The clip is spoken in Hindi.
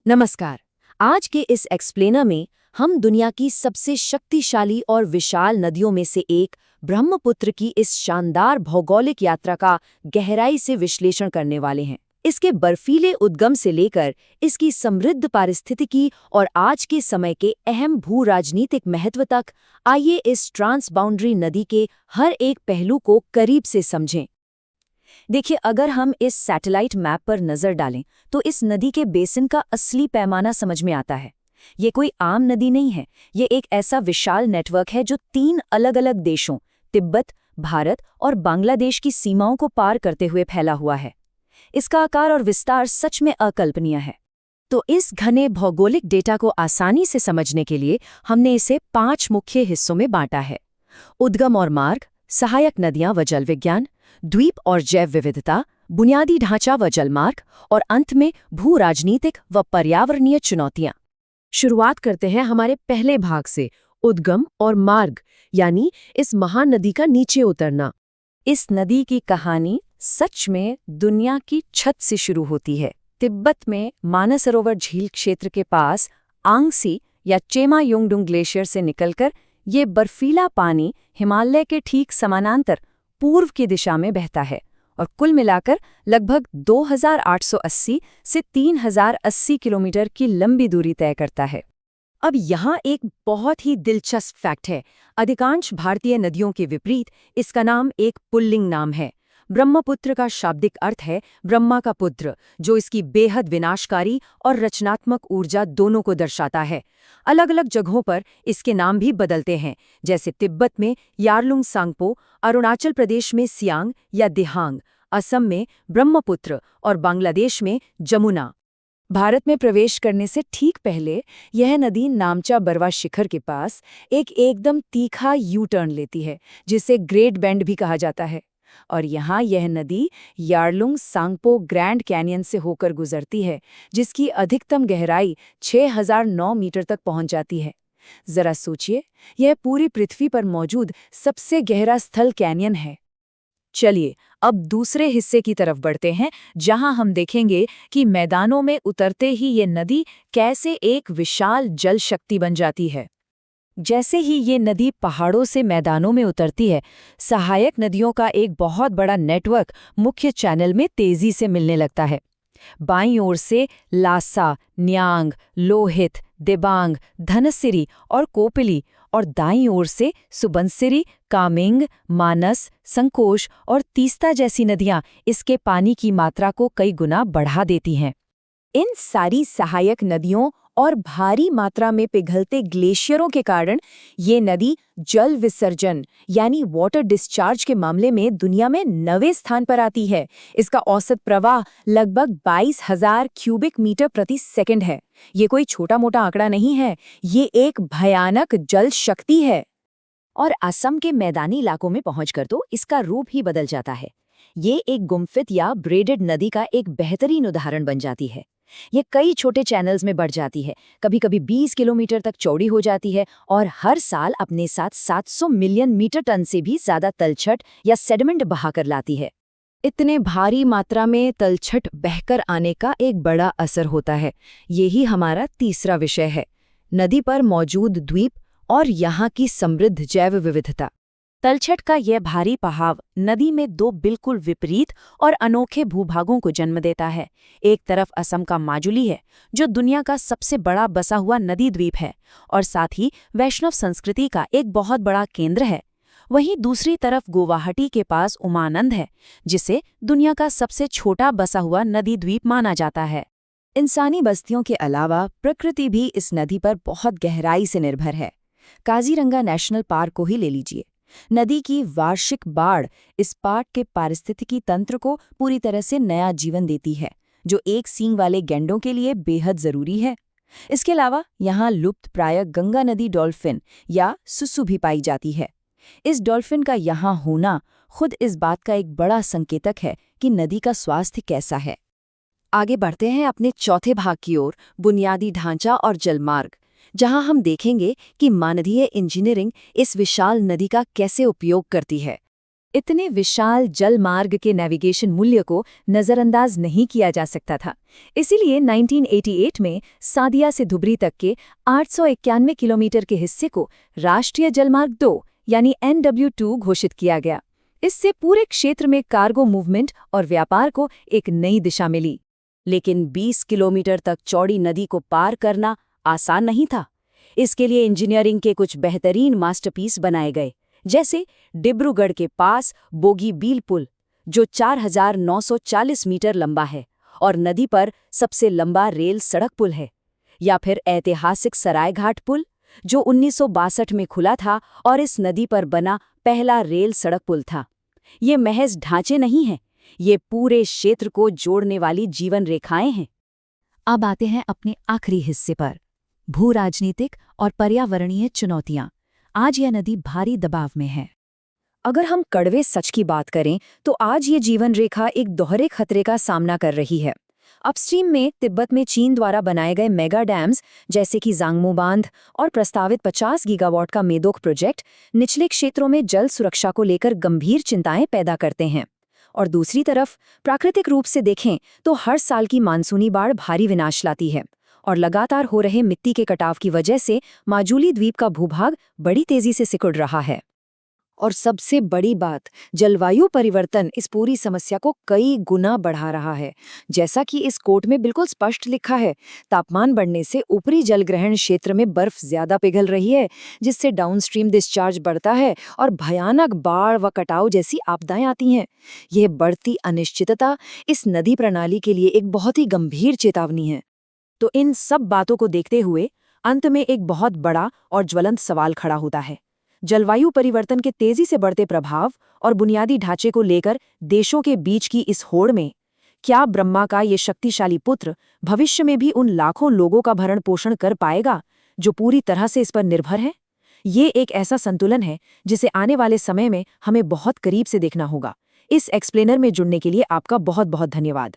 नमस्कार। आज के इस एक्सप्लेनर में हम दुनिया की सबसे शक्तिशाली और विशाल नदियों में से एक ब्रह्मपुत्र की इस शानदार भौगोलिक यात्रा का गहराई से विश्लेषण करने वाले हैं। इसके बर्फीले उद्गम से लेकर इसकी समृद्ध पारिस्थितिकी और आज के समय के अहम भू राजनीतिक महत्व तक, आइए इस ट्रांसबाउंड्री नदी के हर एक पहलू को करीब से समझें। देखिए, अगर हम इस सैटेलाइट मैप पर नजर डालें तो इस नदी के बेसिन का असली पैमाना समझ में आता है। ये कोई आम नदी नहीं है, ये एक ऐसा विशाल नेटवर्क है जो 3 अलग-अलग देशों तिब्बत, भारत और बांग्लादेश की सीमाओं को पार करते हुए फैला हुआ है। इसका आकार और विस्तार सच में अकल्पनीय है। तो इस घने भौगोलिक डेटा को आसानी से समझने के लिए हमने इसे 5 मुख्य हिस्सों में बांटा है। उद्गम और मार्ग, सहायक नदियां व जल विज्ञान, द्वीप और जैव विविधता, बुनियादी ढांचा व जलमार्ग और अंत में भू राजनीतिक व पर्यावरणीय चुनौतियां। शुरुआत करते हैं हमारे पहले भाग से, उद्गम और मार्ग, यानी इस महानदी का नीचे उतरना। इस नदी की कहानी सच में दुनिया की छत से शुरू होती है। तिब्बत में मानसरोवर झील क्षेत्र के पास आंगसी या चेमायोंगडुंग ग्लेशियर से निकलकर ये बर्फीला पानी हिमालय के ठीक समानांतर पूर्व की दिशा में बहता है और कुल मिलाकर लगभग 2880 से 3080 किलोमीटर की लंबी दूरी तय करता है। अब यहाँ एक बहुत ही दिलचस्प फैक्ट है। अधिकांश भारतीय नदियों के विपरीत इसका नाम एक पुल्लिंग नाम है। ब्रह्मपुत्र का शाब्दिक अर्थ है ब्रह्मा का पुत्र, जो इसकी बेहद विनाशकारी और रचनात्मक ऊर्जा दोनों को दर्शाता है। अलग अलग जगहों पर इसके नाम भी बदलते हैं, जैसे तिब्बत में यारलुंग सांगपो, अरुणाचल प्रदेश में सियांग या दिहांग, असम में ब्रह्मपुत्र और बांग्लादेश में जमुना। भारत में प्रवेश करने से ठीक पहले यह नदी नामचा बरवा शिखर के पास एक एकदम तीखा यू टर्न लेती है, जिसे ग्रेट बेंड भी कहा जाता है। और यहाँ यह नदी यारलुंग सांगपो ग्रैंड कैनियन से होकर गुजरती है, जिसकी अधिकतम गहराई 6009 मीटर तक पहुंच जाती है। जरा सोचिए, यह पूरी पृथ्वी पर मौजूद सबसे गहरा स्थल कैनियन है। चलिए अब दूसरे हिस्से की तरफ बढ़ते हैं, जहां हम देखेंगे कि मैदानों में उतरते ही ये नदी कैसे एक विशाल जल शक्ति बन जाती है। जैसे ही ये नदी पहाड़ों से मैदानों में उतरती है, सहायक नदियों का एक बहुत बड़ा नेटवर्क मुख्य चैनल में तेजी से मिलने लगता है। बाईं ओर से लासा, न्यांग, लोहित, दिबांग, धनसिरी और कोपिली, और दाईं ओर से सुबनसिरी, कामेंग, मानस, संकोश और तीस्ता जैसी नदियां इसके पानी की मात्रा को कई गुना बढ़ा देती हैं। इन सारी सहायक नदियों और भारी मात्रा में पिघलते ग्लेशियरों के कारण ये नदी जल विसर्जन यानी वाटर डिस्चार्ज के मामले में दुनिया में 9वें स्थान पर आती है। इसका औसत प्रवाह लगभग 22,000 क्यूबिक मीटर प्रति सेकंड है। ये कोई छोटा मोटा आंकड़ा नहीं है, ये एक भयानक जल शक्ति है। और असम के मैदानी इलाकों में पहुंचकर तो इसका रूप ही बदल जाता है। ये एक गुम्फित या ब्रेडेड नदी का एक बेहतरीन उदाहरण बन जाती है। ये कई छोटे चैनल्स में बढ़ जाती है, कभी-कभी 20 किलोमीटर तक चौड़ी हो जाती है और हर साल अपने साथ 700 मिलियन मीटर टन से भी ज्यादा तलछट या सेडिमेंट बहाकर लाती है। इतने भारी मात्रा में तलछट बहकर आने का एक बड़ा असर होता है। यही हमारा तीसरा विषय है, नदी पर मौजूद द्वीप और यहाँ की समृद्ध जैव विविधता। तलछट का यह भारी बहाव नदी में 2 बिल्कुल विपरीत और अनोखे भूभागों को जन्म देता है। एक तरफ असम का माजुली है, जो दुनिया का सबसे बड़ा बसा हुआ नदी द्वीप है और साथ ही वैष्णव संस्कृति का एक बहुत बड़ा केंद्र है। वहीं दूसरी तरफ गुवाहाटी के पास उमानंद है, जिसे दुनिया का सबसे छोटा बसा हुआ नदी द्वीप माना जाता है। इंसानी बस्तियों के अलावा प्रकृति भी इस नदी पर बहुत गहराई से निर्भर है। काजीरंगा नेशनल पार्क को ही ले लीजिए। नदी की वार्षिक बाढ़ इस पार्क के पारिस्थितिकी तंत्र को पूरी तरह से नया जीवन देती है, जो एक सींग वाले गैंडों के लिए बेहद जरूरी है। इसके अलावा यहाँ लुप्त प्राय गंगा नदी डॉल्फिन या सुसु भी पाई जाती है। इस डॉल्फिन का यहाँ होना खुद इस बात का एक बड़ा संकेतक है कि नदी का स्वास्थ्य कैसा है। आगे बढ़ते हैं अपने चौथे भाग की ओर, बुनियादी ढांचा और जलमार्ग, जहां हम देखेंगे कि मानवीय इंजीनियरिंग इस विशाल नदी का कैसे उपयोग करती है। इतने विशाल जल मार्ग के नेविगेशन मूल्य को नज़रअंदाज नहीं किया जा सकता था। इसीलिए 1988 में सादिया से धुबरी तक के 891 किलोमीटर के हिस्से को राष्ट्रीय जलमार्ग 2 यानी NW2 घोषित किया गया। इससे पूरे क्षेत्र में कार्गो मूवमेंट और व्यापार को एक नई दिशा मिली। लेकिन 20 किलोमीटर तक चौड़ी नदी को पार करना आसान नहीं था। इसके लिए इंजीनियरिंग के कुछ बेहतरीन मास्टरपीस बनाए गए, जैसे डिब्रूगढ़ के पास बोगीबील पुल, जो 4,940 मीटर लंबा है और नदी पर सबसे लंबा रेल सड़क पुल है, या फिर ऐतिहासिक सरायघाट पुल, जो 1962 में खुला था और इस नदी पर बना पहला रेल सड़क पुल था। ये महज ढांचे नहीं हैं, ये पूरे क्षेत्र को जोड़ने वाली जीवन रेखाएं हैं। अब आते हैं अपने आखिरी हिस्से पर, भू राजनीतिक और पर्यावरणीय चुनौतियां। आज यह नदी भारी दबाव में है। अगर हम कड़वे सच की बात करें तो आज ये जीवन रेखा एक दोहरे खतरे का सामना कर रही है। अपस्ट्रीम में तिब्बत में चीन द्वारा बनाए गए मेगा डैम्स जैसे कि जांगमो बांध और प्रस्तावित 50 गीगावाट का मेदोक प्रोजेक्ट निचले क्षेत्रों में जल सुरक्षा को लेकर गंभीर चिंताएं पैदा करते हैं। और दूसरी तरफ प्राकृतिक रूप से देखें तो हर साल की मानसूनी बाढ़ भारी विनाश लाती है और लगातार हो रहे मिट्टी के कटाव की वजह से माजुली द्वीप का भूभाग बड़ी तेजी से सिकुड़ रहा है। और सबसे बड़ी बात, जलवायु परिवर्तन इस पूरी समस्या को कई गुना बढ़ा रहा है। जैसा कि इस कोट में बिल्कुल स्पष्ट लिखा है, तापमान बढ़ने से ऊपरी जलग्रहण क्षेत्र में बर्फ ज्यादा पिघल रही है, जिससे डाउनस्ट्रीम डिस्चार्ज बढ़ता है और भयानक बाढ़ व कटाव जैसी आपदाएं आती हैं। यह बढ़ती अनिश्चितता इस नदी प्रणाली के लिए एक बहुत ही गंभीर चेतावनी है। तो इन सब बातों को देखते हुए अंत में एक बहुत बड़ा और ज्वलंत सवाल खड़ा होता है। जलवायु परिवर्तन के तेजी से बढ़ते प्रभाव और बुनियादी ढांचे को लेकर देशों के बीच की इस होड़ में क्या ब्रह्मा का ये शक्तिशाली पुत्र भविष्य में भी उन लाखों लोगों का भरण पोषण कर पाएगा जो पूरी तरह से इस पर निर्भर है? ये एक ऐसा संतुलन है जिसे आने वाले समय में हमें बहुत करीब से देखना होगा। इस एक्सप्लेनर में जुड़ने के लिए आपका बहुत बहुत धन्यवाद।